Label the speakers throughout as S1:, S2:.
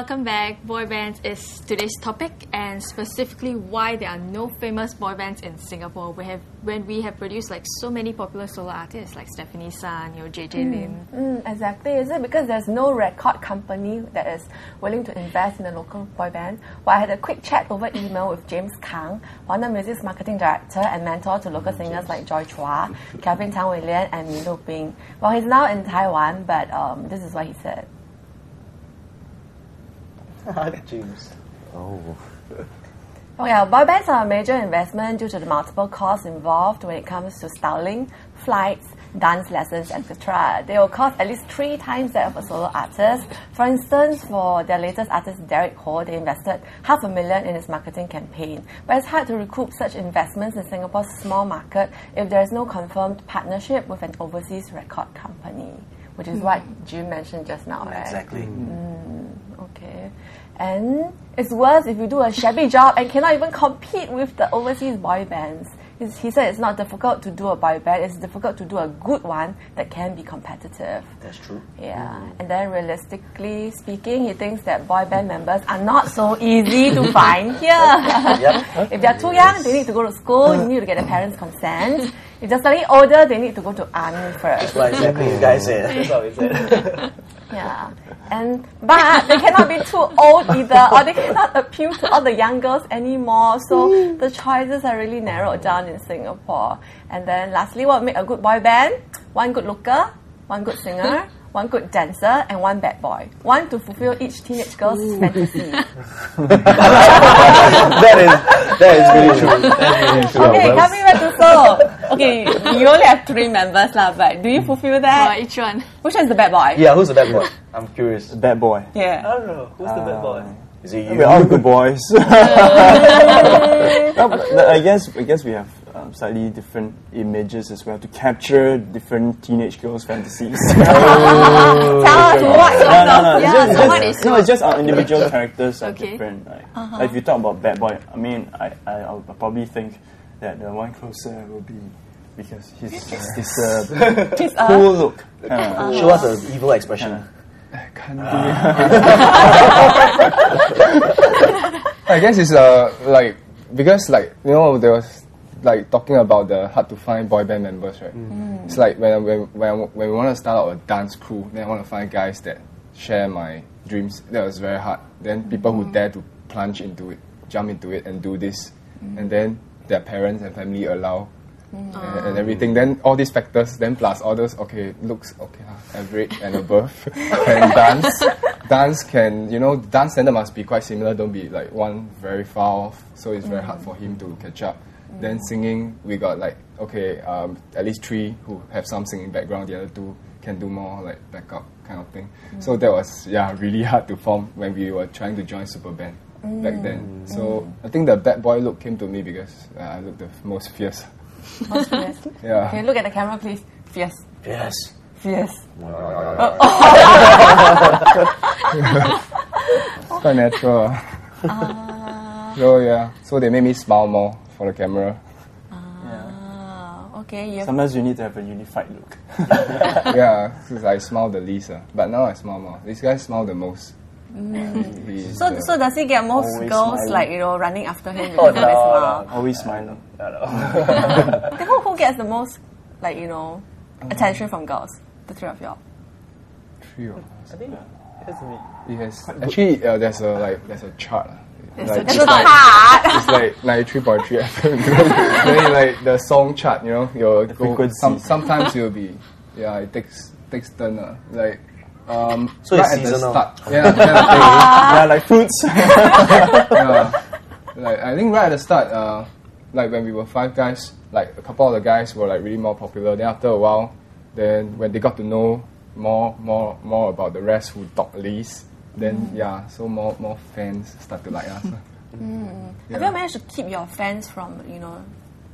S1: welcome back. Boy bands is today's topic, and specifically why there are no famous boy bands in Singapore. When we have produced like so many popular solo artists like Stephanie San, JJ Lim.
S2: Exactly. Is it because there's no record company that is willing to invest in a local boy band? Well, I had a quick chat over email with James Kang, Warner Music's marketing director and mentor to local singers like Joy Chua, Kelvin Tang Wei Lian, and Min Lu Bing. Well, he's now in Taiwan, but this is what he said.
S3: James.
S2: Oh yeah, boy bands are a major investment due to the multiple costs involved when it comes to styling, flights, dance lessons, etc. They will cost at least 3 times that of a solo artist. For instance, for their latest artist Derek Ho, they invested $500,000 in his marketing campaign. But it's hard to recoup such investments in Singapore's small market if there is no confirmed partnership with an overseas record company, which is what Jim mentioned just now, right?
S3: Exactly.
S2: Okay. And it's worse if you do a shabby job and cannot even compete with the overseas boy bands. He said it's not difficult to do a boy band, it's difficult to do a good one that can be competitive.
S3: That's true.
S2: Yeah. And then realistically speaking, he thinks that boy band members are not so easy to find here. If they're too young, they need to go to school, you need to get their parents' consent. If they're slightly older, they need to go to army first.
S3: That's what exactly you guys said. That's what we said.
S2: Yeah, but they cannot be too old either, or they cannot appeal to all the young girls anymore. So the choices are really narrowed down in Singapore. And then lastly, what make a good boy band? 1 good looker, 1 good singer, 1 good dancer, and 1 bad boy. 1 to fulfill each teenage girl's fantasy.
S3: That is really true.
S2: Okay, coming back to Seoul. Okay, you only have 3 members lah, but do you fulfill that?
S1: Each one.
S2: Which one's the bad boy?
S3: Yeah, who's the bad boy? I'm curious.
S4: Bad boy.
S2: Yeah.
S3: I don't know. Who's the bad boy? Is it you?
S4: We're all good boys. I guess we have slightly different images as well to capture different teenage girls' fantasies.
S2: Tell us what.
S4: It's just our individual characters are different. Right? Like if you talk about bad boy, I mean, I'll probably think that the one closer will be because he's cool look.
S3: Show us an evil expression.
S5: Can't do it. I guess it's like because like there was like talking about the hard to find boy band members, right? It's like when we want to start out a dance crew, then I want to find guys that share my dreams. That was very hard. Then people who dare to plunge into it, jump into it, and do this, and then their parents and family allow. And everything, then all these factors, then plus all those, looks average and above, and dance can, dance standard must be quite similar, don't be like one very far off, so it's very hard for him to catch up. Then singing, we got like, at least 3 who have some singing background, the other 2 can do more like backup kind of thing. So that was, really hard to form when we were trying to join SuperBand back then. So I think the bad boy look came to me because I looked the most fierce.
S2: Most fierce.
S5: Yeah.
S2: Okay, look at the camera, please. Fierce.
S3: Yes.
S2: Fierce.
S5: It's quite natural. So they made me smile more for the camera.
S2: Okay.
S4: Sometimes you need to have a unified look.
S5: Yeah, because I smile the least, but now I smile more. These guys smile the most.
S2: So does he get most girls
S4: smiling.
S2: like running after him because of his smile?
S4: Always smiling.
S2: Then who gets the most like attention from girls? The 3 of y'all.
S5: 3 of us.
S3: I think
S5: it has actually there's a chart.
S2: There's a chart.
S5: It's like 93.3 FM. Then like the song chart, your
S4: frequency.
S5: Sometimes you'll be it takes turn like.
S3: So
S5: right
S3: it's
S5: at
S3: seasonal.
S5: the start, kind of thing.
S4: Like fruits.
S5: Like I think right at the start, like when we were 5 guys, like a couple of the guys were like really more popular. Then after a while, then when they got to know more about the rest who talk least, then so more fans start to like us.
S2: Have you managed to keep your fans from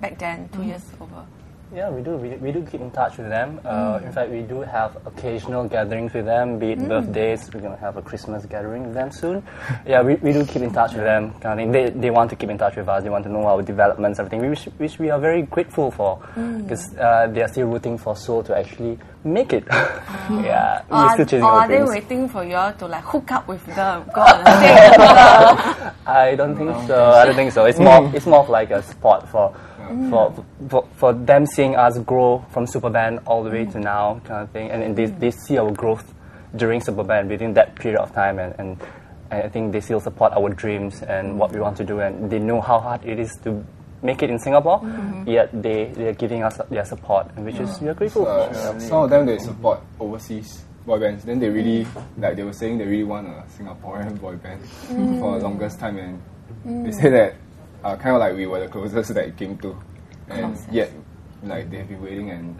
S2: back then 2 years over?
S6: Yeah, we do. We do keep in touch with them. In fact, we do have occasional gatherings with them, be it birthdays. We're going to have a Christmas gathering with them soon. Yeah, we do keep in touch with them. Kind of thing. They want to keep in touch with us. They want to know our developments, everything, which we are very grateful for, because they are still rooting for Seoul to actually make it. Yeah, we're still chasing our dreams.
S2: Are they waiting for you all to like hook up with them? Go on a date?
S6: I don't think so. I don't think so. It's more of like a spot for them seeing us grow from SuperBand all the way to now, kind of thing, and they see our growth during SuperBand within that period of time, and I think they still support our dreams and what we want to do, and they know how hard it is to make it in Singapore, yet they're giving us their support, which is we are grateful for.
S5: Some of them, they support overseas boy bands. Then they really, like they were saying, they really want a Singaporean boy band for the longest time, and they say that kind of like we were the closest that it came to, and yet like they've been waiting and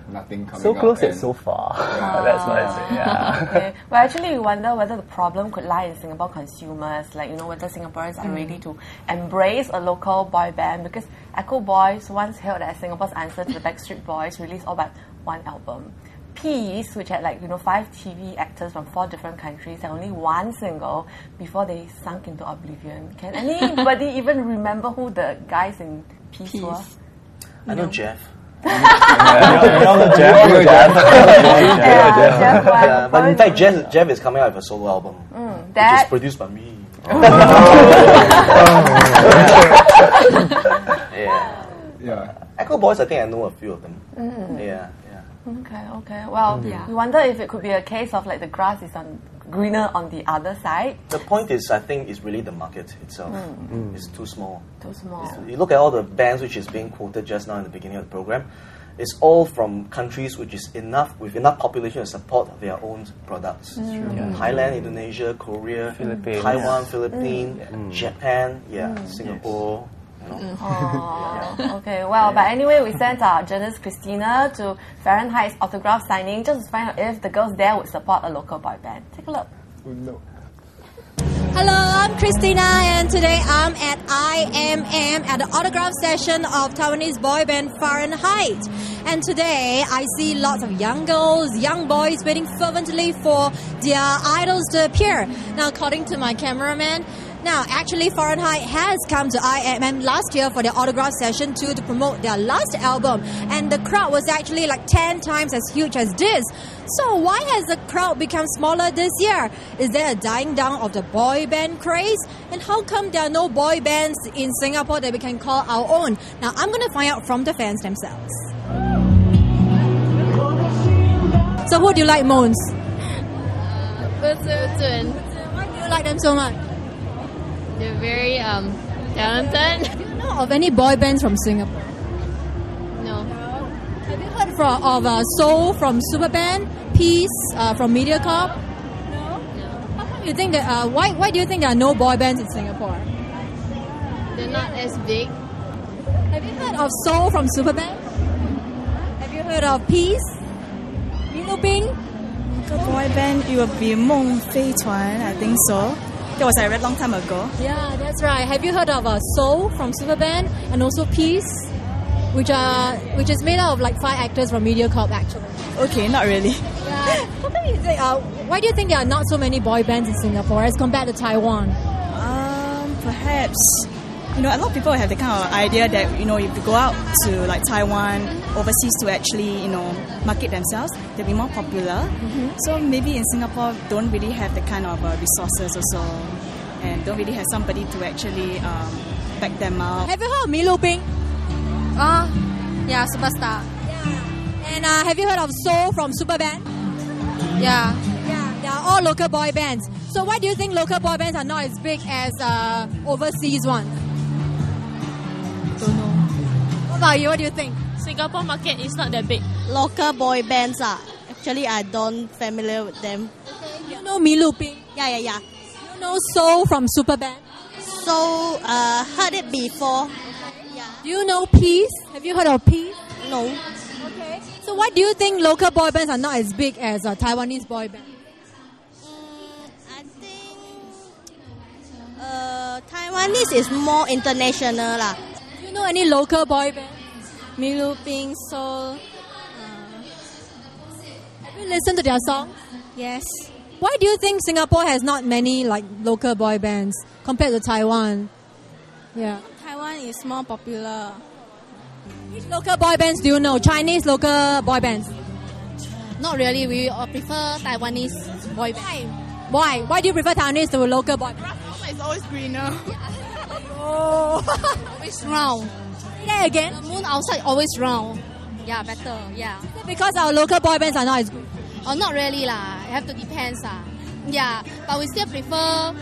S5: nothing coming
S6: so close
S5: up.
S6: yet so far. That's what I say. Yeah.
S2: Okay. Well, actually, you wonder whether the problem could lie in Singapore consumers, like whether Singaporeans are ready to embrace a local boy band, because Echo Boys once hailed as Singapore's answer to the Backstreet Boys, released all but one album. Peace, which had 5 TV actors from 4 different countries, and only one single before they sunk into oblivion. Can anybody even remember who the guys in Peace were?
S3: I know Jeff. But in fact, Jeff is coming out with a solo album, which is produced by me. Yeah. Echo Boys, I think I know a few of them. Yeah.
S2: Okay. Well, you wonder if it could be a case of like the grass is greener on the other side.
S3: The point is, I think, is really the market itself. It's too small. You look at all the bands which is being quoted just now in the beginning of the program. It's all from countries which is with enough population to support their own products. Thailand, Indonesia, Korea,
S6: Philippines.
S3: Taiwan, Philippines, Japan, Singapore.
S2: Okay, well, but anyway, we sent our journalist Christina to Fahrenheit's autograph signing just to find out if the girls there would support a local boy band. Take a look.
S7: Hello, I'm Christina, and today I'm at IMM at the autograph session of Taiwanese boy band Fahrenheit. And today I see lots of young girls, young boys waiting fervently for their idols to appear. Now, according to my cameraman, actually Fahrenheit has come to IMM last year for their autograph session too, to promote their last album, and the crowd was actually like 10 times as huge as this. So why has the crowd become smaller this year? Is there a dying down of the boy band craze? And how come there are no boy bands in Singapore that we can call our own? Now I'm going to find out from the fans themselves. So who do you like most?
S8: Why
S7: do you like them so much?
S8: They're very talented.
S7: Do you know of any boy bands from Singapore?
S8: No.
S7: Have you heard of Soul from SuperBand, Peace from MediaCorp? No. How come you think that? Why do you think there are no boy bands in Singapore?
S8: They're not as big.
S7: Have you heard of Soul from SuperBand? Have you heard of Peace? Looping?
S9: Boy band, it would be Meng Fei Chuan, I think so. That was a very long time ago.
S7: Yeah, that's right. Have you heard of Soul from SuperBand and also Peace, which is made out of like 5 actors from MediaCorp actually? Okay,
S9: not really.
S7: Yeah. How come you think, why do you think there are not so many boy bands in Singapore as compared to Taiwan?
S9: Perhaps, a lot of people have the kind of idea that, if you go out to like Taiwan, overseas to actually, market themselves, they'll be more popular. So maybe in Singapore, don't really have the kind of resources also, and don't really have somebody to actually back them up.
S7: Have you heard of Me Looping?
S8: Yeah, Superstar.
S7: Yeah. And have you heard of Soul from SuperBand?
S8: Yeah.
S7: Yeah, they are all local boy bands. So why do you think local boy bands are not as big as overseas ones?
S8: Don't know.
S7: What about you? What do you think?
S8: Singapore market is not that big.
S10: Local boy bands actually I don't familiar with them.
S7: Okay. You know Me Looping?
S10: Yeah.
S7: You know Soul from SuperBand?
S10: So heard it before.
S7: Yeah. Do you know Peace? Have you heard of Peace?
S10: No.
S7: Okay. So why do you think local boy bands are not as big as Taiwanese boy bands?
S10: I think Taiwanese is more international.
S7: Do you know any local boy bands? Milu Ping, Seoul. Have you listened to their song?
S10: Yes.
S7: Why do you think Singapore has not many like local boy bands compared to Taiwan? Yeah.
S10: Taiwan is more popular.
S7: Which local boy bands do you know? Chinese local boy bands?
S8: Not really. We prefer Taiwanese boy band.
S7: Why? Why do you prefer Taiwanese to local boy bands?
S9: It's always greener.
S8: Always round.
S7: Say that again.
S8: The moon outside always round. Yeah, better. Yeah.
S7: Because our local boy bands are not as good.
S8: Oh, not really lah. It have to depends lah. Yeah, but we still prefer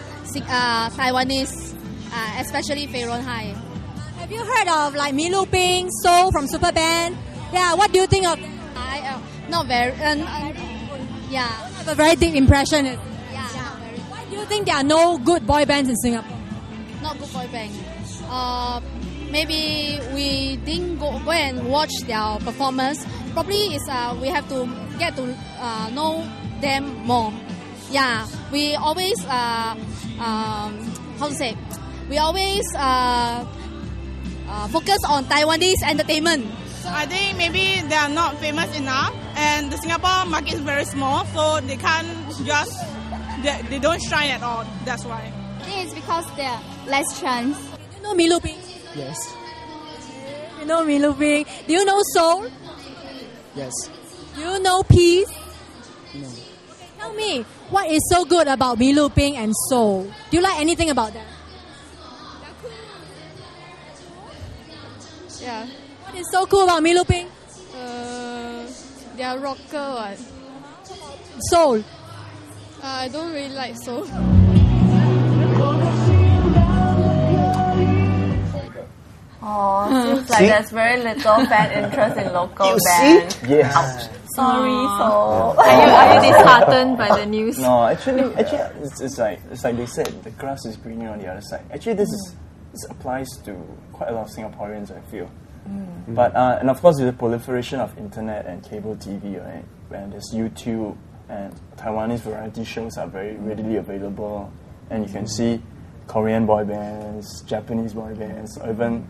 S8: Taiwanese, especially Feiron High.
S7: Have you heard of like Milu Ping, Seoul from SuperBand? Yeah, what do you think of them?
S8: Not very. Yeah.
S7: I have a very deep impression.
S8: Yeah. Not very.
S7: Why do you think there are no good boy bands in Singapore?
S8: Not good boy band. Maybe we didn't go and watch their performance. Probably is we have to get to know them more. Yeah, we always how to say? We always focus on Taiwanese entertainment.
S9: I think maybe they are not famous enough, and the Singapore market is very small, so they can't just they don't shine at all. That's why.
S8: I think it's because there are less chance.
S7: Do you know Milu Ping?
S11: Yes.
S7: You know Milu Ping. Do you know Seoul?
S11: Yes.
S7: Do you know Peace?
S11: No.
S7: Tell me, what is so good about Milu Ping and Seoul? Do you like anything about them?
S8: Yeah.
S7: What is so cool about Milu Ping?
S8: They are rocker one.
S7: Seoul.
S8: I don't really like Seoul.
S2: Oh, seems like there's very little fan interest in local
S3: You
S2: bands.
S3: see? Yes.
S2: Sorry, so.
S1: Are you disheartened by the news?
S4: No, actually, it's like they said, the grass is greener on the other side. Actually, this applies to quite a lot of Singaporeans, I feel. But and of course, with the proliferation of internet and cable TV, right? When there's YouTube and Taiwanese variety shows are very readily available, and you can see Korean boy bands, Japanese boy bands, or even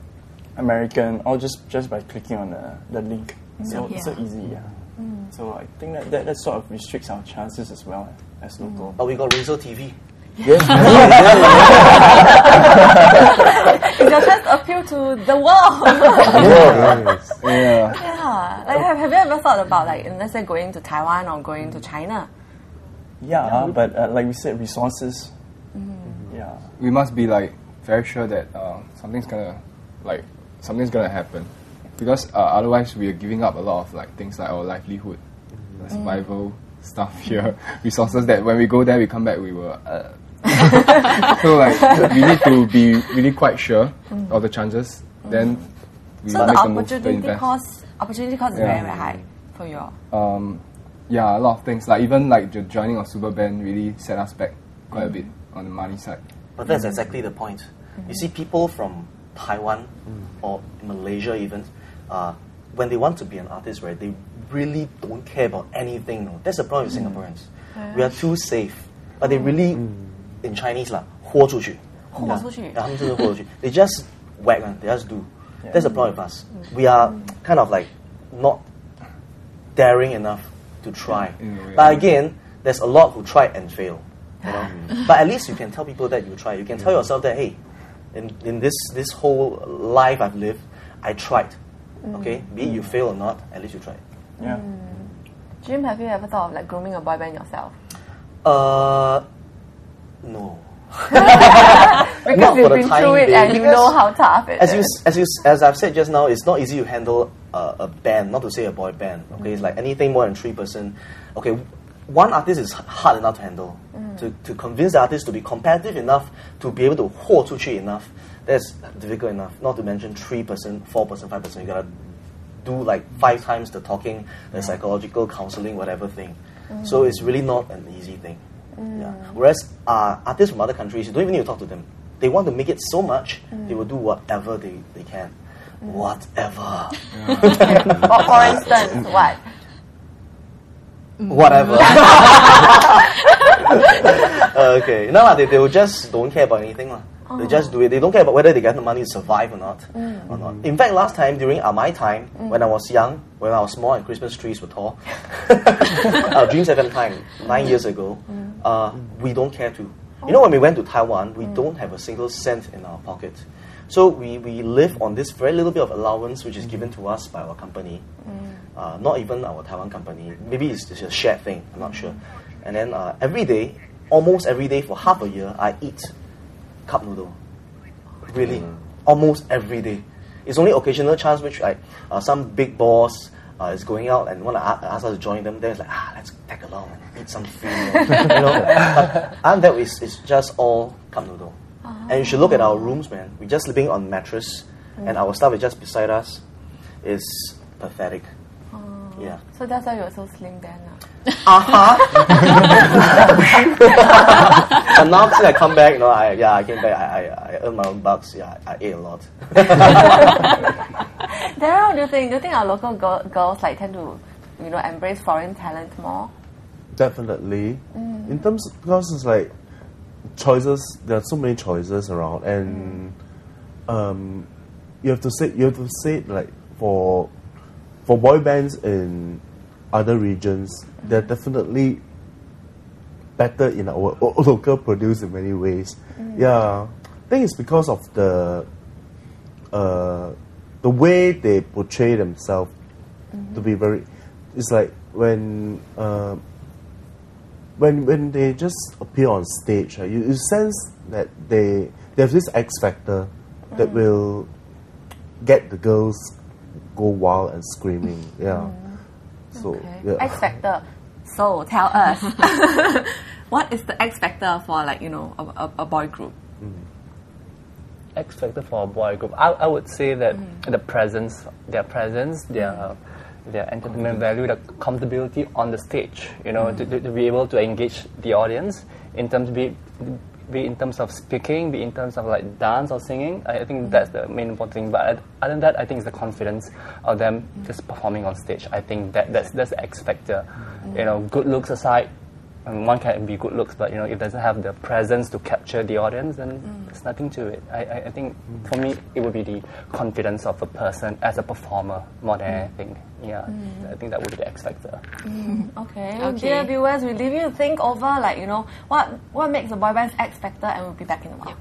S4: American, all just by clicking on the link. So easy, yeah. So I think that sort of restricts our chances as well as local.
S3: But we got Razor TV.
S4: Yes.
S2: It's your chance to appeal to the world.
S4: Yeah.
S2: Like, have you ever thought about, like, let's say, going to Taiwan or going to China?
S4: Yeah, but like we said, resources. Yeah.
S5: We must be like very sure that something's gonna happen, because otherwise we are giving up a lot of like things like our livelihood, survival stuff here, resources that when we go there, we come back, we will. So like we need to be really quite sure of the chances. Then we
S2: so
S5: make
S2: the
S5: a move to invest.
S2: opportunity cost is very, very high for you all.
S5: Yeah, a lot of things. Like even like the joining of SuperBand really set us back quite a bit on the money side.
S3: But that's exactly the point. You see, people from Taiwan or Malaysia even, when they want to be an artist, right, they really don't care about anything. No? That's the problem with Singaporeans. We are too safe. But they really, in Chinese, 豁出去. They just whack, they just do. That's the problem with us. We are kind of like not daring enough to try. But again, there's a lot who try and fail. You know? But at least you can tell people that you try. You can tell yourself that, hey, in this whole life I've lived, I tried. Okay? Be it you fail or not, at least you tried.
S4: Yeah.
S2: Jim, have you ever thought of like grooming a boy band yourself?
S3: No.
S2: Because you've been through it and you know how tough it is.
S3: As I've said just now, it's not easy to handle a band, not to say a boy band. Okay, it's like anything more than 3%. Okay, one artist is hard enough to handle. To convince the artist to be competitive enough to be able to 豁出去 enough, that's difficult enough. Not to mention 3%, 4%, 5%. You gotta do like 5 times the talking, the psychological counseling, whatever thing. So it's really not an easy thing. Yeah. Whereas artists from other countries, you don't even need to talk to them. They want to make it so much, they will do whatever they can. Whatever.
S2: For instance, what?
S3: Whatever. Okay. No, they will just don't care about anything. They just do it. They don't care about whether they get the money to survive or not. In fact, last time during my time, when I was young, when I was small and Christmas trees were tall, Dreamz FM time 9 years ago, we don't care to. You know, when we went to Taiwan, we don't have a single cent in our pocket. So we live on this very little bit of allowance which is given to us by our company. Not even our Taiwan company. Maybe it's a shared thing, I'm not sure. And then every day, almost every day for half a year, I eat cup noodle. Really. Almost every day. It's only occasional chance which some big boss is going out and want to ask us to join them. Then it's like, let's tag along and eat some food. You know? And that is just all cup noodle. And you should look at our rooms, man. We're just sleeping on mattress, and our stuff is just beside us. It's pathetic. Yeah.
S2: So that's why you're so slim then.
S3: But now since I come back, I came back. I earn my own bucks. Yeah, I ate a lot.
S2: Daryl, what do you think? Do you think our local girls tend to, embrace foreign talent more?
S12: Definitely. In terms, because it's like choices. There are so many choices around, and you have to say like for boy bands in other regions, they're definitely better in our local produce in many ways. Yeah, I think it's because of the way they portray themselves to be very. It's like when they just appear on stage, you sense that they have this X factor that will get the girls go wild and screaming. Yeah. So yeah.
S2: X factor. So tell us, what is the X factor for a boy group?
S6: X factor for a boy group, I would say that their presence, their entertainment value, the comfortability on the stage. To be able to engage the audience in terms be in terms of speaking, be in terms of like dance or singing. I think that's the main important thing. But other than that, I think it's the confidence of them just performing on stage. I think that's the X factor. Good looks aside, one can be good looks, but if it doesn't have the presence to capture the audience, then there's nothing to it. I think for me, it would be the confidence of a person as a performer more than anything. Yeah, I think that would be the X factor.
S2: Okay. Dear viewers, we leave you to think over, what makes a boy band's X factor, and we'll be back in a while.